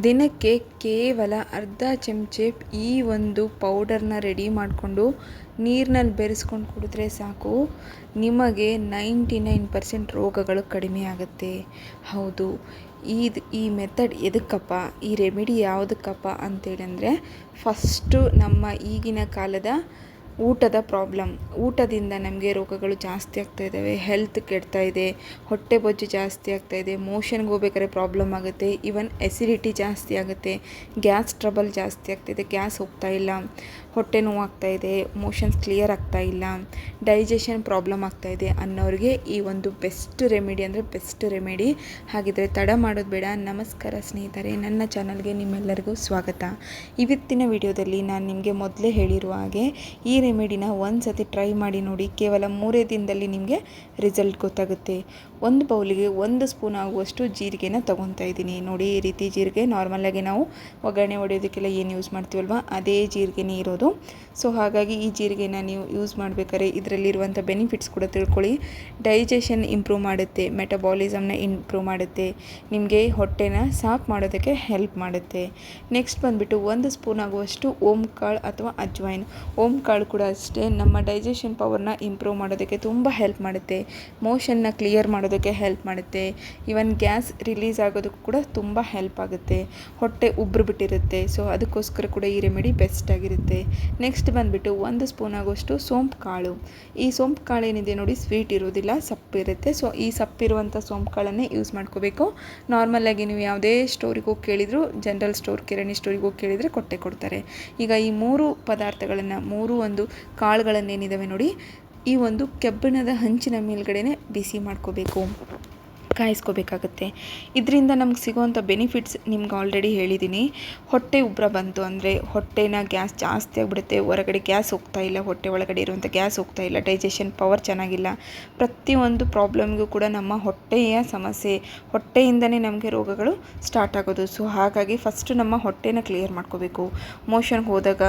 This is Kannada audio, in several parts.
ದಿನಕ್ಕೆ ಕೇವಲ ಅರ್ಧ ಚಮಚೆ ಈ ಒಂದು ಪೌಡರ್ನ ರೆಡಿ ಮಾಡಿಕೊಂಡು ನೀರಿನಲ್ಲಿ ಬೆರೆಸ್ಕೊಂಡು ಕುಡಿದ್ರೆ ಸಾಕು, ನಿಮಗೆ 99% ರೋಗಗಳು ಕಡಿಮೆ ಆಗುತ್ತೆ. ಹೌದು, ಈ ಮೆಥಡ್ ಎದಕ್ಕಪ್ಪ, ಈ ರೆಮಿಡಿ ಯಾವುದಕ್ಕಪ್ಪ ಅಂತೇಳಂದರೆ, ಫಸ್ಟು ನಮ್ಮ ಈಗಿನ ಕಾಲದ ಊಟದ ಪ್ರಾಬ್ಲಮ್. ಊಟದಿಂದ ನಮಗೆ ರೋಗಗಳು ಜಾಸ್ತಿ ಆಗ್ತಾಯಿದ್ದಾವೆ, ಹೆಲ್ತ್ ಕೆಡ್ತಾ ಇದೆ, ಹೊಟ್ಟೆ ಬೊಜ್ಜು ಜಾಸ್ತಿ ಆಗ್ತಾಯಿದೆ, ಮೋಷನ್ಗೆ ಹೋಗ್ಬೇಕಾದ್ರೆ ಪ್ರಾಬ್ಲಮ್ ಆಗುತ್ತೆ, ಈವನ್ ಎಸಿಡಿಟಿ ಜಾಸ್ತಿ ಆಗುತ್ತೆ, ಗ್ಯಾಸ್ ಟ್ರಬಲ್ ಜಾಸ್ತಿ ಆಗ್ತಾಯಿದೆ, ಗ್ಯಾಸ್ ಹೋಗ್ತಾ ಇಲ್ಲ, ಹೊಟ್ಟೆ ನೋವು ಆಗ್ತಾಯಿದೆ, ಮೋಷನ್ಸ್ ಕ್ಲಿಯರ್ ಆಗ್ತಾ ಇಲ್ಲ, ಡೈಜೆಷನ್ ಪ್ರಾಬ್ಲಮ್ ಆಗ್ತಾಯಿದೆ ಅನ್ನೋರಿಗೆ ಈ ಒಂದು ಬೆಸ್ಟ್ ರೆಮಿಡಿ ಅಂದರೆ ಬೆಸ್ಟ್ ರೆಮಿಡಿ. ಹಾಗಿದ್ರೆ ತಡ ಮಾಡೋದು ಬೇಡ. ನಮಸ್ಕಾರ ಸ್ನೇಹಿತರೆ, ನನ್ನ ಚಾನಲ್ಗೆ ನಿಮ್ಮೆಲ್ಲರಿಗೂ ಸ್ವಾಗತ. ಇವತ್ತಿನ ವಿಡಿಯೋದಲ್ಲಿ ನಾನು ನಿಮಗೆ ಮೊದಲೇ ಹೇಳಿರುವ ಹಾಗೆ ಈ ರೆಮಿಡಿನ ಒಂದು ಸತಿ ಟ್ರೈ ಮಾಡಿ ನೋಡಿ. ಕೇವಲ 3 ದಿನದಲ್ಲಿ ನಿಮಗೆ ರಿಸಲ್ಟ್ ಗೊತ್ತಾಗುತ್ತೆ. ಒಂದು ಬೌಲಿಗೆ 1 ಸ್ಪೂನ್ ಆಗುವಷ್ಟು ಜೀರಿಗೆನ ತೊಗೊತಾ ಇದ್ದೀನಿ. ನೋಡಿ, ಈ ರೀತಿ ಜೀರಿಗೆ ನಾರ್ಮಲಾಗಿ ನಾವು ಒಗ್ಗರಣೆ ಹೊಡೆಯೋದಕ್ಕೆಲ್ಲ ಏನು ಯೂಸ್ ಮಾಡ್ತೀವಲ್ವ, ಅದೇ ಜೀರಿಗೆನೇ ಇರೋದು. ಸೊ ಹಾಗಾಗಿ ಈ ಜೀರಿಗೆನ ನೀವು ಯೂಸ್ ಮಾಡಬೇಕಾದ್ರೆ ಇದರಲ್ಲಿರುವಂಥ ಬೆನಿಫಿಟ್ಸ್ ಕೂಡ ತಿಳ್ಕೊಳ್ಳಿ. ಡೈಜೆಷನ್ ಇಂಪ್ರೂವ್ ಮಾಡುತ್ತೆ, ಮೆಟಬಾಲಿಸಮ್ನ ಇಂಪ್ರೂವ್ ಮಾಡುತ್ತೆ, ನಿಮಗೆ ಹೊಟ್ಟೆನ ಸಾಫ್ ಮಾಡೋದಕ್ಕೆ ಹೆಲ್ಪ್ ಮಾಡುತ್ತೆ. ನೆಕ್ಸ್ಟ್ ಬಂದುಬಿಟ್ಟು 1 ಸ್ಪೂನ್ ಆಗುವಷ್ಟು ಓಂ ಕಾಳು ಅಥವಾ ಅಜ್ವೈನ್. ಓಂ ಕಾಳು ಕೂಡ ಅಷ್ಟೇ ನಮ್ಮ ಡೈಜೆಷನ್ ಪವರ್ನ ಇಂಪ್ರೂವ್ ಮಾಡೋದಕ್ಕೆ ತುಂಬ ಹೆಲ್ಪ್ ಮಾಡುತ್ತೆ, ಮೋಷನ್ನ ಕ್ಲಿಯರ್ ಮಾಡೋದಕ್ಕೆ ಹೆಲ್ಪ್ ಮಾಡುತ್ತೆ, ಈವನ್ ಗ್ಯಾಸ್ ರಿಲೀಸ್ ಆಗೋದಕ್ಕೂ ಕೂಡ ತುಂಬ ಹೆಲ್ಪ್ ಆಗುತ್ತೆ. ಹೊಟ್ಟೆ ಉಬ್ರು ಬಿಟ್ಟಿರುತ್ತೆ, ಸೊ ಅದಕ್ಕೋಸ್ಕರ ಕೂಡ ಈ ರೆಮಿಡಿ ಬೆಸ್ಟ್ ಆಗಿರುತ್ತೆ. ನೆಕ್ಸ್ಟ್ ಬಂದುಬಿಟ್ಟು 1 ಸ್ಪೂನ್ ಆಗುವಷ್ಟು ಸೋಂಪು ಕಾಳು. ಈ ಸೋಂಪು ಕಾಳು ಏನಿದೆ ನೋಡಿ, ಸ್ವೀಟ್ ಇರೋದಿಲ್ಲ, ಸಪ್ಪಿರುತ್ತೆ. ಸೊ ಈ ಸಪ್ಪಿರುವಂಥ ಸೋಂಪು ಕಾಳನ್ನೇ ಯೂಸ್ ಮಾಡ್ಕೋಬೇಕು. ನಾರ್ಮಲಾಗಿ ನೀವು ಯಾವುದೇ ಸ್ಟೋರಿಗೆ ಹೋಗಿ ಕೇಳಿದ್ರು, ಜನರಲ್ ಸ್ಟೋರ್, ಕಿರಾಣಿ ಸ್ಟೋರಿಗೆ ಹೋಗಿ ಕೇಳಿದರೆ ಕೊಡ್ತಾರೆ. ಈಗ ಈ 3 ಪದಾರ್ಥಗಳನ್ನು, 3 ಒಂದು ಕಾಳುಗಳನ್ನೇನಿದ್ದಾವೆ ನೋಡಿ, ಈ ಒಂದು ಕೆಬ್ಬಿಣದ ಹಂಚಿನ ಮೇಲ್ಗಡೆನೆ ಬಿಸಿ ಮಾಡ್ಕೋಬೇಕು, ಕಾಯಿಸ್ಕೋಬೇಕಾಗತ್ತೆ. ಇದರಿಂದ ನಮ್ಗೆ ಸಿಗೋವಂಥ ಬೆನಿಫಿಟ್ಸ್ ನಿಮ್ಗೆ ಆಲ್ರೆಡಿ ಹೇಳಿದ್ದೀನಿ. ಹೊಟ್ಟೆ ಉಬ್ಬರ ಬಂತು ಅಂದರೆ ಹೊಟ್ಟೆನ ಗ್ಯಾಸ್ ಜಾಸ್ತಿ ಆಗಿಬಿಡುತ್ತೆ, ಹೊರಗಡೆ ಗ್ಯಾಸ್ ಹೋಗ್ತಾ ಇಲ್ಲ, ಹೊಟ್ಟೆ ಒಳಗಡೆ ಇರುವಂಥ ಗ್ಯಾಸ್ ಹೋಗ್ತಾ ಇಲ್ಲ, ಡೈಜೆಷನ್ ಪವರ್ ಚೆನ್ನಾಗಿಲ್ಲ, ಪ್ರತಿಯೊಂದು ಪ್ರಾಬ್ಲಮ್ಗೂ ಕೂಡ ನಮ್ಮ ಹೊಟ್ಟೆಯ ಸಮಸ್ಯೆ, ಹೊಟ್ಟೆಯಿಂದನೇ ನಮಗೆ ರೋಗಗಳು ಸ್ಟಾರ್ಟ್ ಆಗೋದು. ಸೊ ಹಾಗಾಗಿ ಫಸ್ಟು ನಮ್ಮ ಹೊಟ್ಟೆನ ಕ್ಲಿಯರ್ ಮಾಡ್ಕೋಬೇಕು. ಮೋಷನ್ಗೆ ಹೋದಾಗ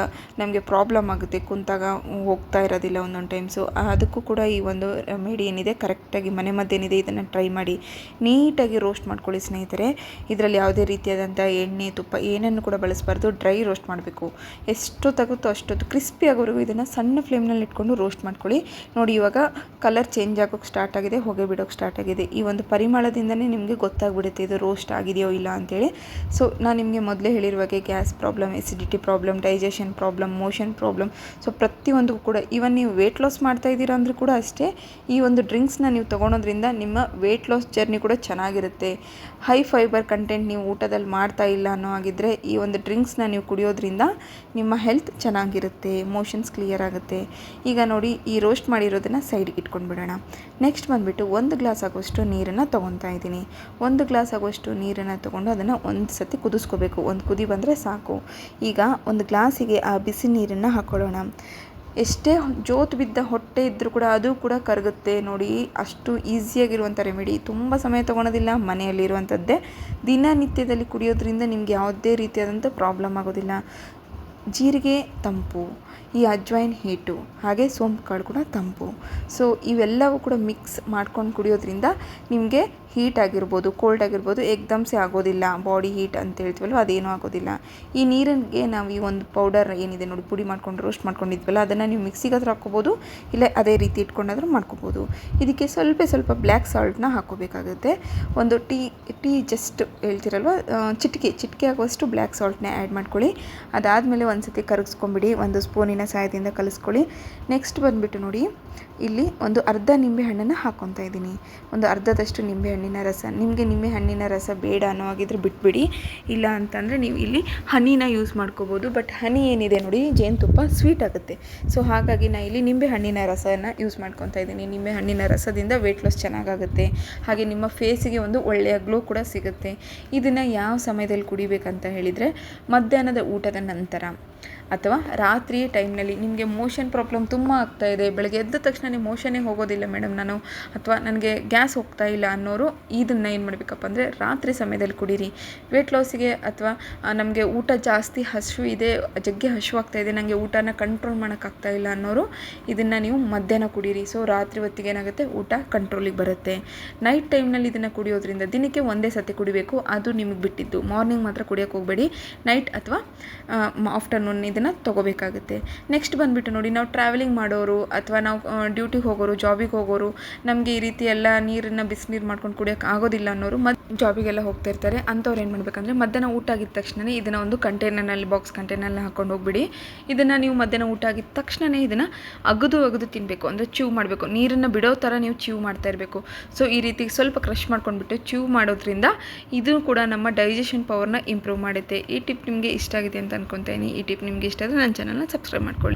ನಮಗೆ ಪ್ರಾಬ್ಲಮ್ ಆಗುತ್ತೆ, ಕುಂತಾಗ ಹೋಗ್ತಾ ಇರೋದಿಲ್ಲ ಒಂದೊಂದು ಟೈಮ್. ಸೊ ಅದಕ್ಕೂ ಕೂಡ ಈ ಒಂದು ರೆಮಿಡಿ ಏನಿದೆ ಕರೆಕ್ಟಾಗಿ ಮನೆಮದ್ದೇನಿದೆ ಇದನ್ನು ಟ್ರೈ ಮಾಡಿ. ನೀಟಾಗಿ ರೋಸ್ಟ್ ಮಾಡ್ಕೊಳ್ಳಿ ಸ್ನೇಹಿತರೆ. ಇದರಲ್ಲಿ ಯಾವುದೇ ರೀತಿಯಾದಂಥ ಎಣ್ಣೆ, ತುಪ್ಪ ಏನನ್ನು ಕೂಡ ಬಳಸಬಾರ್ದು. ಡ್ರೈ ರೋಸ್ಟ್ ಮಾಡಬೇಕು. ಎಷ್ಟೊತ್ತಾಗುತ್ತೋ ಅಷ್ಟೊತ್ತು ಕ್ರಿಸ್ಪಿ ಆಗೋವರೆಗೂ ಇದನ್ನು ಸಣ್ಣ ಫ್ಲೇಮ್ನಲ್ಲಿ ಇಟ್ಕೊಂಡು ರೋಸ್ಟ್ ಮಾಡ್ಕೊಳ್ಳಿ. ನೋಡಿ, ಇವಾಗ ಕಲರ್ ಚೇಂಜ್ ಆಗೋಕ್ಕೆ ಸ್ಟಾರ್ಟ್ ಆಗಿದೆ, ಹೊಗೆ ಬಿಡೋಕ್ಕೆ ಸ್ಟಾರ್ಟ್ ಆಗಿದೆ. ಈ ಒಂದು ಪರಿಮಳದಿಂದನೇ ನಿಮಗೆ ಗೊತ್ತಾಗ್ಬಿಡುತ್ತೆ ಇದು ರೋಸ್ಟ್ ಆಗಿದೆಯೋ ಇಲ್ಲ ಅಂತೇಳಿ. ಸೊ ನಾನು ನಿಮಗೆ ಮೊದಲೇ ಹೇಳಿರುವಾಗೆ gas problem, acidity problem, digestion problem, motion problem, so ಪ್ರತಿಯೊಂದು ಕೂಡ, ಈವನ್ ನೀವು ವೆಯ್ಟ್ ಲಾಸ್ ಮಾಡ್ತಾ ಇದ್ದೀರಾ ಅಂದರೂ ಕೂಡ ಅಷ್ಟೇ, ಈ ಒಂದು ಡ್ರಿಂಕ್ಸ್ನ ನೀವು ತೊಗೊಳೋದ್ರಿಂದ ನಿಮ್ಮ ವೆಯ್ಟ್ ಲಾಸ್ ಜರ್ನಿ ಕೂಡ ಚೆನ್ನಾಗಿರುತ್ತೆ. ಹೈ ಫೈಬರ್ ಕಂಟೆಂಟ್ ನೀವು ಊಟದಲ್ಲಿ ಮಾಡ್ತಾ ಇಲ್ಲ ಅನ್ನೋ ಹಾಗಿದ್ರೆ ಈ ಒಂದು ಡ್ರಿಂಕ್ಸ್ನ ನೀವು ಕುಡಿಯೋದ್ರಿಂದ ನಿಮ್ಮ ಹೆಲ್ತ್ ಚೆನ್ನಾಗಿರುತ್ತೆ, ಮೋಷನ್ಸ್ ಕ್ಲಿಯರ್ ಆಗುತ್ತೆ. ಈಗ ನೋಡಿ, ಈ ರೋಸ್ಟ್ ಮಾಡಿರೋದನ್ನು ಸೈಡ್ಗೆ ಇಟ್ಕೊಂಡು ಬಿಡೋಣ. ನೆಕ್ಸ್ಟ್ ಬಂದುಬಿಟ್ಟು 1 ಗ್ಲಾಸ್ ಆಗುವಷ್ಟು ನೀರನ್ನು ತೊಗೊತಾ ಇದ್ದೀನಿ. 1 ಗ್ಲಾಸ್ ಆಗುವಷ್ಟು ನೀರನ್ನು ತೊಗೊಂಡು ಅದನ್ನು ಒಂದು ಸತಿ ಕುದಿಸ್ಕೋಬೇಕು. ಒಂದು ಕುದಿ ಬಂದರೆ ಸಾಕು. ಈಗ ಒಂದು ಗ್ಲಾಸಿಗೆ ಆ ಬಿಸಿ ನೀರನ್ನು ಹಾಕ್ಕೊಳ್ಳೋಣ. ಎಷ್ಟೇ ಜೋತು ಬಿದ್ದ ಹೊಟ್ಟೆ ಇದ್ದರೂ ಕೂಡ ಅದು ಕೂಡ ಕರಗುತ್ತೆ. ನೋಡಿ, ಅಷ್ಟು ಈಸಿಯಾಗಿರುವಂಥ ರೆಮಿಡಿ, ತುಂಬ ಸಮಯ ತೊಗೊಳೋದಿಲ್ಲ, ಮನೆಯಲ್ಲಿರುವಂಥದ್ದೇ, ದಿನನಿತ್ಯದಲ್ಲಿ ಕುಡಿಯೋದ್ರಿಂದ ನಿಮ್ಗೆ ಯಾವುದೇ ರೀತಿಯಾದಂಥ ಪ್ರಾಬ್ಲಮ್ ಆಗೋದಿಲ್ಲ. ಜೀರಿಗೆ ತಂಪು, ಈ ಅಜ್ವೈನ್ ಹೀಟು, ಹಾಗೆ ಸೋಂಪು ಕಾಳು ಕೂಡ ತಂಪು. ಸೊ ಇವೆಲ್ಲವೂ ಕೂಡ ಮಿಕ್ಸ್ ಮಾಡ್ಕೊಂಡು ಕುಡಿಯೋದ್ರಿಂದ ನಿಮಗೆ ಹೀಟ್ ಆಗಿರ್ಬೋದು, ಕೋಲ್ಡ್ ಆಗಿರ್ಬೋದು, ಎಕ್ದಮ್ಸೆ ಆಗೋದಿಲ್ಲ. ಬಾಡಿ ಹೀಟ್ ಅಂತ ಹೇಳ್ತೀವಲ್ವ, ಅದೇನೂ ಆಗೋದಿಲ್ಲ. ಈ ನೀರಿಗೆ ನಾವು ಈ ಒಂದು ಪೌಡರ್ ಏನಿದೆ ನೋಡಿ, ಪುಡಿ ಮಾಡ್ಕೊಂಡು ರೋಸ್ಟ್ ಮಾಡ್ಕೊಂಡಿದ್ವಲ್ಲ, ಅದನ್ನು ನೀವು ಮಿಕ್ಸಿಗೆ ಹತ್ರ ಹಾಕ್ಕೋಬೋದು, ಇಲ್ಲ ಅದೇ ರೀತಿ ಇಟ್ಕೊಂಡಾದ್ರೂ ಮಾಡ್ಕೋಬೋದು. ಇದಕ್ಕೆ ಸ್ವಲ್ಪ ಬ್ಲ್ಯಾಕ್ ಸಾಲ್ಟ್ನ ಹಾಕ್ಕೋಬೇಕಾಗುತ್ತೆ. ಒಂದು ಟೀ ಜಸ್ಟ್ ಹೇಳ್ತಿರಲ್ವ, ಚಿಟಿಕೆ ಆಗುವಷ್ಟು ಬ್ಲ್ಯಾಕ್ ಸಾಲ್ಟ್ನ ಆ್ಯಡ್ ಮಾಡ್ಕೊಳ್ಳಿ. ಅದಾದಮೇಲೆ ಒಂದು ಸತಿ ಕರಗಿಸ್ಕೊಂಬಿಡಿ, 1 ಸ್ಪೂನಿನ ಸಹಾಯದಿಂದ ಕಲಿಸ್ಕೊಳ್ಳಿ. ನೆಕ್ಸ್ಟ್ ಬಂದುಬಿಟ್ಟು ನೋಡಿ, ಇಲ್ಲಿ ಒಂದು ಅರ್ಧ ನಿಂಬೆಹಣ್ಣನ್ನು ಹಾಕ್ಕೊತಾ ಇದ್ದೀನಿ. ಒಂದು ಅರ್ಧದಷ್ಟು ನಿಂಬೆಹಣ್ಣಿನ ರಸ. ನಿಮಗೆ ನಿಂಬೆಹಣ್ಣಿನ ರಸ ಬೇಡ ಅನ್ನೋ ಹಾಗಿದ್ರೆ ಬಿಟ್ಬಿಡಿ, ಇಲ್ಲ ಅಂತಂದರೆ ನೀವು ಇಲ್ಲಿ ಹನಿನ ಯೂಸ್ ಮಾಡ್ಕೋಬೋದು. ಬಟ್ ಹನಿ ಏನಿದೆ ನೋಡಿ, ಜೇನುತುಪ್ಪ ಸ್ವೀಟ್ ಆಗುತ್ತೆ. ಸೊ ಹಾಗಾಗಿ ನಾನು ಇಲ್ಲಿ ನಿಂಬೆಹಣ್ಣಿನ ರಸನ ಯೂಸ್ ಮಾಡ್ಕೊತಾ ಇದ್ದೀನಿ. ನಿಂಬೆಹಣ್ಣಿನ ರಸದಿಂದ ವೆಯ್ಟ್ ಲಾಸ್ ಚೆನ್ನಾಗಾಗುತ್ತೆ, ಹಾಗೆ ನಿಮ್ಮ ಫೇಸಿಗೆ ಒಂದು ಒಳ್ಳೆಯ ಗ್ಲೋ ಕೂಡ ಸಿಗುತ್ತೆ. ಇದನ್ನು ಯಾವ ಸಮಯದಲ್ಲಿ ಕುಡಿಬೇಕಂತ ಹೇಳಿದರೆ, ಮಧ್ಯಾಹ್ನದ ಊಟದ ನಂತರ. ಅಥವಾ ರಾತ್ರಿ ಟೈಮ್ನಲ್ಲಿ ನಿಮಗೆ ಮೋಷನ್ ಪ್ರಾಬ್ಲಮ್ ತುಂಬ ಆಗ್ತಾಯಿದೆ, ಬೆಳಗ್ಗೆ ಎದ್ದ ತಕ್ಷಣ ನೀವು ಮೋಷನ್ನೇ ಹೋಗೋದಿಲ್ಲ ಮೇಡಮ್ ನಾನು, ಅಥವಾ ನನಗೆ ಗ್ಯಾಸ್ ಹೋಗ್ತಾ ಇಲ್ಲ ಅನ್ನೋರು ಇದನ್ನು ಏನು ಮಾಡಬೇಕಪ್ಪ ಅಂದರೆ ರಾತ್ರಿ ಸಮಯದಲ್ಲಿ ಕುಡೀರಿ. ವೆಯ್ಟ್ ಲಾಸಿಗೆ ಅಥವಾ ನಮಗೆ ಊಟ ಜಾಸ್ತಿ ಹಸಿವು ಇದೆ, ಜಗ್ಗಿ ಹಸಿವಾಗ್ತಾ ಇದೆ, ನನಗೆ ಊಟನ ಕಂಟ್ರೋಲ್ ಮಾಡೋಕ್ಕಾಗ್ತಾ ಇಲ್ಲ ಅನ್ನೋರು ಇದನ್ನು ನೀವು ಮಧ್ಯಾಹ್ನ ಕುಡೀರಿ. ಸೊ ರಾತ್ರಿ ಹೊತ್ತಿಗೆ ಏನಾಗುತ್ತೆ, ಊಟ ಕಂಟ್ರೋಲಿಗೆ ಬರುತ್ತೆ. ನೈಟ್ ಟೈಮ್ನಲ್ಲಿ ಇದನ್ನು ಕುಡಿಯೋದ್ರಿಂದ ದಿನಕ್ಕೆ ಒಂದೇ ಸತಿ ಕುಡಿಬೇಕು, ಅದು ನಿಮಗೆ ಬಿಟ್ಟಿದ್ದು. ಮಾರ್ನಿಂಗ್ ಮಾತ್ರ ಕುಡಿಯೋಕ್ಕೆ ಹೋಗಬೇಡಿ, ನೈಟ್ ಅಥವಾ ಆಫ್ಟರ್ನೂನ್ ಇದನ್ನು ತೊಗೋಬೇಕಾಗುತ್ತೆ. ನೆಕ್ಸ್ಟ್ ಬಂದುಬಿಟ್ಟು ನೋಡಿ, ನಾವು ಟ್ರಾವೆಲಿಂಗ್ ಮಾಡೋರು ಅಥವಾ ನಾವು ಡ್ಯೂಟಿಗೆ ಹೋಗೋರು, ಜಾಬಿಗೆ ಹೋಗೋರು, ನಮಗೆ ಈ ರೀತಿ ಎಲ್ಲ ನೀರನ್ನು ಬಿಸಿನೀರು ಮಾಡ್ಕೊಂಡು ಕುಡಿಯೋಕ್ಕೆ ಆಗೋದಿಲ್ಲ ಅನ್ನೋರು ಜಾಬಿಗೆಲ್ಲ ಹೋಗ್ತಾ ಇರ್ತಾರೆ. ಅಂಥವ್ರು ಏನು ಮಾಡಬೇಕಂದ್ರೆ ಮಧ್ಯಾಹ್ನ ಊಟ ಆಗಿದ ತಕ್ಷಣ ಇದನ್ನು ಒಂದು ಕಂಟೈನರ್ನಲ್ಲಿ, ಬಾಕ್ಸ್ ಕಂಟೈನರ್ನಲ್ಲಿ ಹಾಕೊಂಡು ಹೋಗ್ಬಿಡಿ. ಇದನ್ನು ನೀವು ಮಧ್ಯಾಹ್ನ ಊಟ ಆಗಿದ ತಕ್ಷಣ ಇದನ್ನು ಅಗದು ತಿನ್ನಬೇಕು, ಅಂದರೆ ಚ್ಯೂ ಮಾಡಬೇಕು. ನೀರನ್ನು ಬಿಡೋ ಥರ ನೀವು ಚ್ಯೂ ಮಾಡ್ತಾ ಇರಬೇಕು. ಸೊ ಈ ರೀತಿ ಸ್ವಲ್ಪ ಕ್ರಷ್ ಮಾಡ್ಕೊಂಡ್ಬಿಟ್ಟು ಚ್ಯೂ ಮಾಡೋದ್ರಿಂದ ಇದು ಕೂಡ ನಮ್ಮ ಡೈಜೆಷನ್ ಪವರ್ನ ಇಂಪ್ರೂವ್ ಮಾಡುತ್ತೆ. ಈ ಟಿಪ್ ನಿಮಗೆ ಇಷ್ಟ ಆಗಿದೆ ಅಂತ ಅನ್ಕೊತೀನಿ. ಈ ಟಿಪ್ ನಿಮಗೆ ಇಷ್ಟ ಆದರೆ ನನ್ನ ಚಾನಲ್ನ ಸಬ್ಸ್ಕ್ರೈಬ್ ಮಾಡ್ಕೊಳ್ಳಿ.